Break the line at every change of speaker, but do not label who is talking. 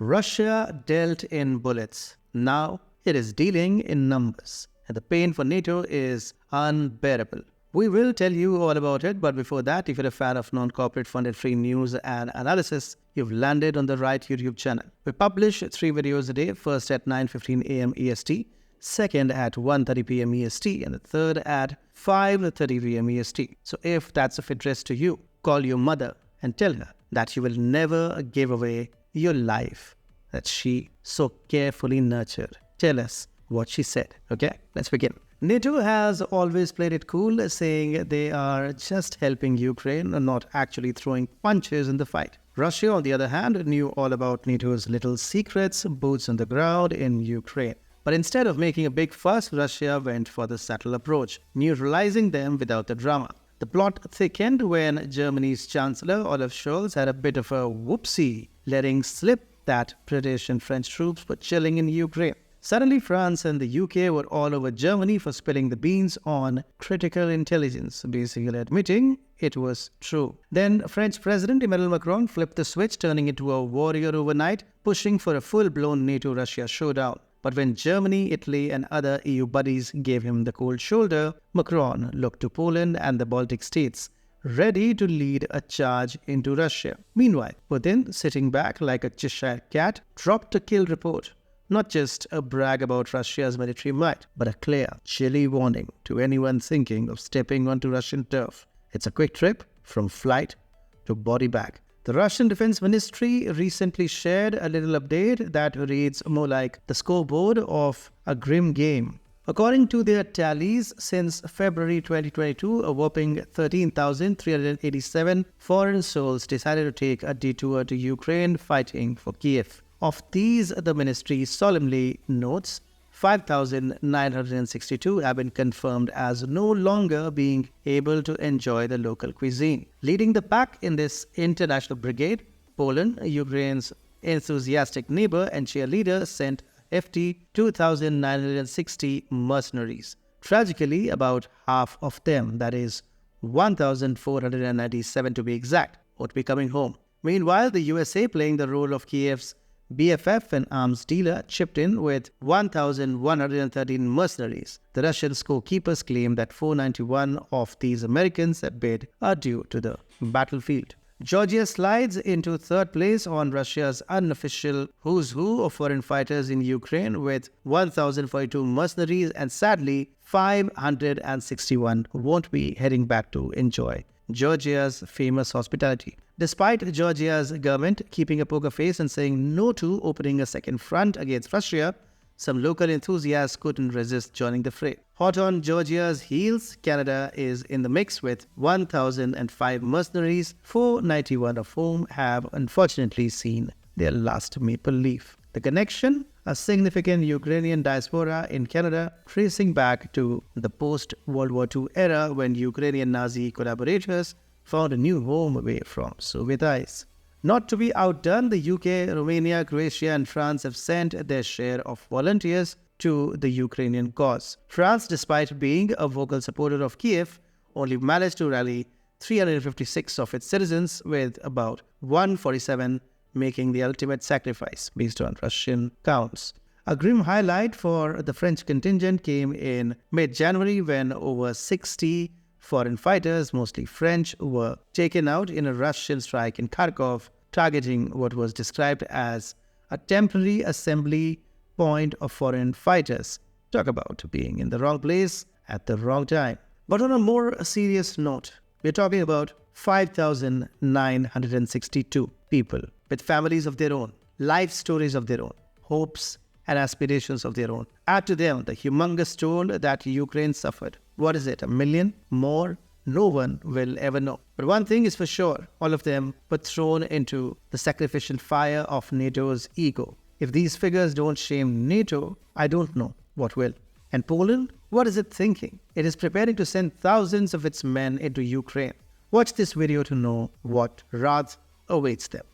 Russia dealt in bullets. Now it is dealing in numbers. And the pain for NATO is unbearable. We will tell you all about it, but before that, if you're a fan of non-corporate funded free news and analysis, you've landed on the right YouTube channel. We publish 3 videos a day, first at 9:15 a.m. EST, second at 1:30 p.m. EST, and the third at 5:30 p.m. EST. So if that's of interest to you, call your mother and tell her that you will never give away your life that she so carefully nurtured. Tell us what she said. Okay, let's begin. NATO has always played it cool, saying they are just helping Ukraine and not actually throwing punches in the fight. Russia, on the other hand, knew all about NATO's little secrets, boots on the ground in Ukraine. But instead of making a big fuss, Russia went for the subtle approach, neutralizing them without the drama. The plot thickened when Germany's Chancellor Olaf Scholz had a bit of a whoopsie, letting slip that British and French troops were chilling in Ukraine. Suddenly, France and the UK were all over Germany for spilling the beans on critical intelligence, basically admitting it was true. Then French President Emmanuel Macron flipped the switch, turning into a warrior overnight, pushing for a full-blown NATO-Russia showdown. But when Germany, Italy and other EU buddies gave him the cold shoulder, Macron looked to Poland and the Baltic states, ready to lead a charge into Russia. Meanwhile, Putin, sitting back like a Cheshire cat, dropped a kill report. Not just a brag about Russia's military might, but a clear, chilly warning to anyone thinking of stepping onto Russian turf. It's a quick trip from flight to body bag. The Russian Defense Ministry recently shared a little update that reads more like the scoreboard of a grim game. According to their tallies, since February 2022, a whopping 13,387 foreign souls decided to take a detour to Ukraine fighting for Kiev. Of these, the ministry solemnly notes 5,962 have been confirmed as no longer being able to enjoy the local cuisine. Leading the pack in this international brigade, Poland, Ukraine's enthusiastic neighbor and cheerleader, sent a hefty 2,960 mercenaries. Tragically, about half of them, that is 1,497 to be exact, would be coming home. Meanwhile, the USA, playing the role of Kiev's BFF and arms dealer, chipped in with 1,113 mercenaries. The Russian scorekeepers claim that 491 of these Americans at bid are due to the battlefield. Georgia slides into third place on Russia's unofficial who's who of foreign fighters in Ukraine with 1,042 mercenaries, and sadly 561 won't be heading back to enjoy Georgia's famous hospitality. Despite Georgia's government keeping a poker face and saying no to opening a second front against Russia, some local enthusiasts couldn't resist joining the fray. Hot on Georgia's heels, Canada is in the mix with 1,005 mercenaries, 491 of whom have unfortunately seen their last maple leaf. The connection? A significant Ukrainian diaspora in Canada, tracing back to the post-World War II era when Ukrainian Nazi collaborators found a new home away from Soviet eyes. Not to be outdone, the UK, Romania, Croatia and France have sent their share of volunteers to the Ukrainian cause. France, despite being a vocal supporter of Kiev, only managed to rally 356 of its citizens, with about 147 making the ultimate sacrifice based on Russian counts. A grim highlight for the French contingent came in mid-January when over 60 foreign fighters, mostly French, were taken out in a Russian strike in Kharkov, targeting what was described as a temporary assembly point of foreign fighters. Talk about being in the wrong place at the wrong time. But on a more serious note, we're talking about 5,962 people with families of their own, life stories of their own, hopes and aspirations of their own. Add to them the humongous toll that Ukraine suffered. What is it, 1 million? More? No one will ever know. But one thing is for sure, all of them were thrown into the sacrificial fire of NATO's ego. If these figures don't shame NATO, I don't know what will. And Poland? What is it thinking? It is preparing to send thousands of its men into Ukraine. Watch this video to know what wrath awaits them.